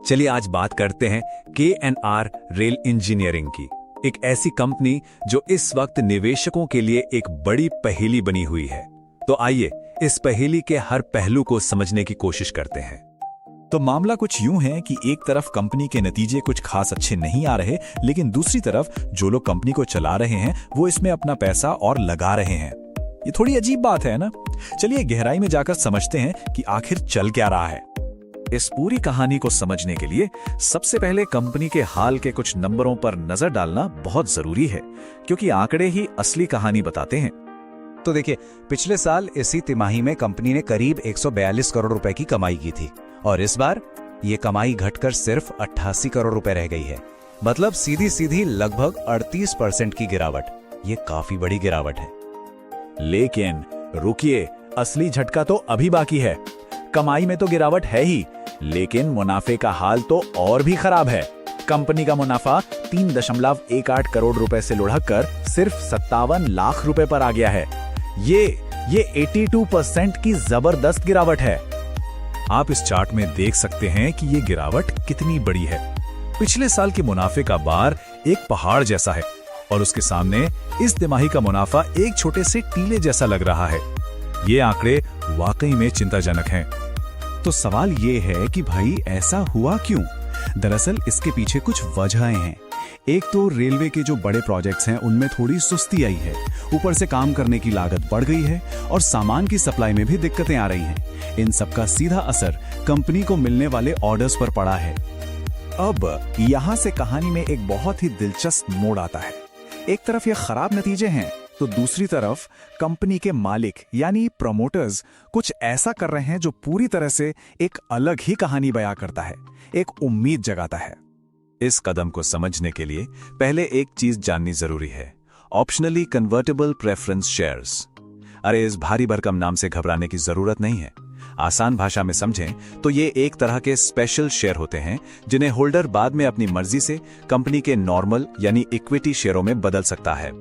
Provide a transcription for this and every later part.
चलिए आज बात करते हैं KNR रेल इंजीनियरिंग की, एक ऐसी कंपनी जो इस वक्त निवेशकों के लिए एक बड़ी पहेली बनी हुई है। तो आइए इस पहेली के हर पहलू को समझने की कोशिश करते हैं। तो मामला कुछ यूं है कि एक तरफ कंपनी के नतीजे कुछ खास अच्छे नहीं आ रहे, लेकिन दूसरी तरफ जो लोग कंपनी को चला रहे हैं वो इसमें अपना पैसा और लगा रहे हैं। ये थोड़ी अजीब बात है ना? चलिए गहराई में जाकर समझते हैं कि आखिर चल क्या रहा है। इस पूरी कहानी को समझने के लिए सबसे पहले कंपनी के हाल के कुछ नंबरों पर नजर डालना बहुत जरूरी है, क्योंकि आंकड़े ही असली कहानी बताते हैं। तो देखिए, पिछले साल इसी तिमाही में कंपनी ने करीब 142 करोड़ रुपए की कमाई की थी और इस बार ये कमाई घटकर सिर्फ 88 करोड़ रुपए रह गई है। मतलब सीधी सीधी लगभग 38% की गिरावट। ये काफी बड़ी गिरावट है। लेकिन रुकिए, असली झटका तो अभी बाकी है। कमाई में तो गिरावट है ही, लेकिन मुनाफे का हाल तो और भी खराब है। कंपनी का मुनाफा 3.18 करोड़ रुपए से लुढ़ककर सिर्फ 57 लाख रुपए पर आ गया है। ये 82% की जबरदस्त गिरावट है। आप इस चार्ट में देख सकते हैं कि ये गिरावट कितनी बड़ी है। पिछले साल के मुनाफे का बार एक पहाड़ जैसा है और उसके सामने इस तिमाही का मुनाफा एक छोटे से टीले जैसा लग रहा है। ये आंकड़े वाकई में चिंताजनक हैं। तो सवाल ये है कि भाई ऐसा हुआ क्यों? दरअसल इसके पीछे कुछ वजहें हैं। एक तो रेलवे के जो बड़े प्रोजेक्ट्स हैं उनमें थोड़ी सुस्ती आई है, ऊपर से काम करने की लागत बढ़ गई है और सामान की सप्लाई में भी दिक्कतें आ रही हैं। इन सब का सीधा असर कंपनी को मिलने वाले ऑर्डर्स पर पड़ा है। अब यहाँ से कहानी में एक बहुत ही दिलचस्प मोड़ आता है। एक तरफ ये खराब नतीजे हैं तो दूसरी तरफ कंपनी के मालिक यानी प्रमोटर्स कुछ ऐसा कर रहे हैं जो पूरी तरह से एक अलग ही कहानी बयां करता है, एक उम्मीद जगाता है। इस कदम को समझने के लिए पहले एक चीज जाननी जरूरी है, ऑप्शनली कन्वर्टेबल प्रेफरेंस शेयर्स। अरे इस भारी भरकम नाम से घबराने की जरूरत नहीं है। आसान भाषा में समझें तो ये एक तरह के स्पेशल शेयर होते हैं जिन्हें होल्डर बाद में अपनी मर्जी से कंपनी के नॉर्मल यानी इक्विटी शेयरों में बदल सकता है।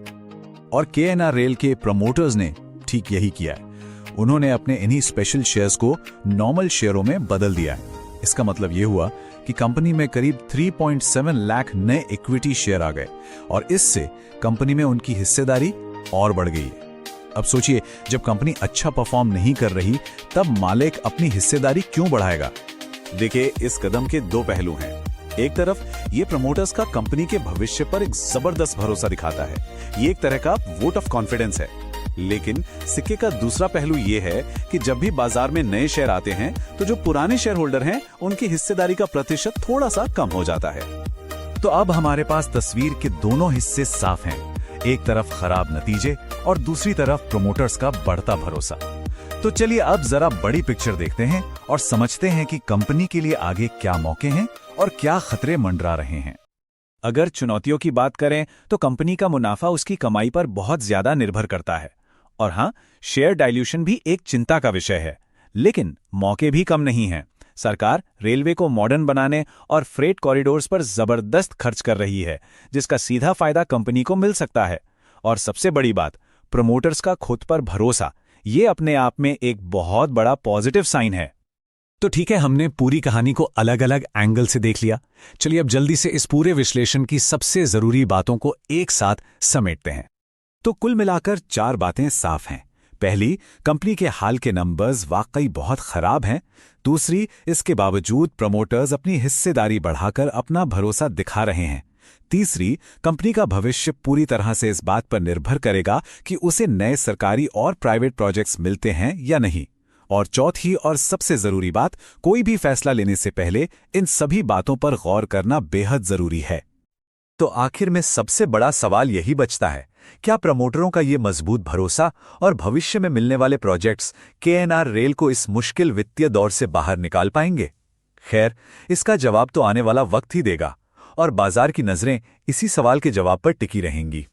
और KNR रेल के प्रमोटर्स ने ठीक यही किया है। उन्होंने अपने इन्हीं स्पेशल शेयर्स को नॉर्मल शेयरों में बदल दिया है। इसका मतलब यह हुआ कि कंपनी में करीब 3.7 लाख नए इक्विटी शेयर आ गए और इससे कंपनी में उनकी हिस्सेदारी और बढ़ गई है। अब सोचिए, जब कंपनी अच्छा परफॉर्म नहीं कर रही तब मालिक अपनी हिस्सेदारी क्यों बढ़ाएगा? देखिए, इस कदम के दो पहलू हैं। एक तरफ ये प्रमोटर्स का कंपनी के भविष्य पर एक जबरदस्त भरोसा दिखाता है। ये एक तरह का वोट ऑफ कॉन्फिडेंस है। लेकिन सिक्के का दूसरा पहलू ये है कि जब भी बाजार में नए शेयर आते हैं तो जो पुराने शेयर होल्डर हैं उनकी हिस्सेदारी का प्रतिशत थोड़ा सा कम हो जाता है। तो अब हमारे पास तस्वीर के दोनों हिस्से साफ हैं। एक तरफ खराब नतीजे और दूसरी तरफ प्रमोटर्स का बढ़ता भरोसा। तो चलिए अब जरा बड़ी पिक्चर देखते हैं और समझते हैं कि कंपनी के लिए आगे क्या मौके हैं और क्या खतरे मंडरा रहे हैं। अगर चुनौतियों की बात करें तो कंपनी का मुनाफा उसकी कमाई पर बहुत ज्यादा निर्भर करता है। और हाँ, शेयर डाइल्यूशन भी एक चिंता का विषय है। लेकिन मौके भी कम नहीं हैं। सरकार रेलवे को मॉडर्न बनाने और फ्रेट कॉरिडोर्स पर जबरदस्त खर्च कर रही है, जिसका सीधा फायदा कंपनी को मिल सकता है। और सबसे बड़ी बात, प्रमोटर्स का खुद पर भरोसा, ये अपने आप में एक बहुत बड़ा पॉजिटिव साइन है। तो ठीक है, हमने पूरी कहानी को अलग अलग एंगल से देख लिया। चलिए अब जल्दी से इस पूरे विश्लेषण की सबसे जरूरी बातों को एक साथ समेटते हैं। तो कुल मिलाकर 4 बातें साफ हैं। पहली, कंपनी के हाल के नंबर्स वाकई बहुत खराब हैं। दूसरी, इसके बावजूद प्रमोटर्स अपनी हिस्सेदारी बढ़ाकर अपना भरोसा दिखा रहे हैं। तीसरी, कंपनी का भविष्य पूरी तरह से इस बात पर निर्भर करेगा कि उसे नए सरकारी और प्राइवेट प्रोजेक्ट्स मिलते हैं या नहीं। और चौथी और सबसे जरूरी बात, कोई भी फैसला लेने से पहले इन सभी बातों पर गौर करना बेहद जरूरी है। तो आखिर में सबसे बड़ा सवाल यही बचता है, क्या प्रमोटरों का ये मजबूत भरोसा और भविष्य में मिलने वाले प्रोजेक्ट्स KNR रेल को इस मुश्किल वित्तीय दौर से बाहर निकाल पाएंगे? खैर, इसका जवाब तो आने वाला वक्त ही देगा और बाजार की नजरें इसी सवाल के जवाब पर टिकी रहेंगी।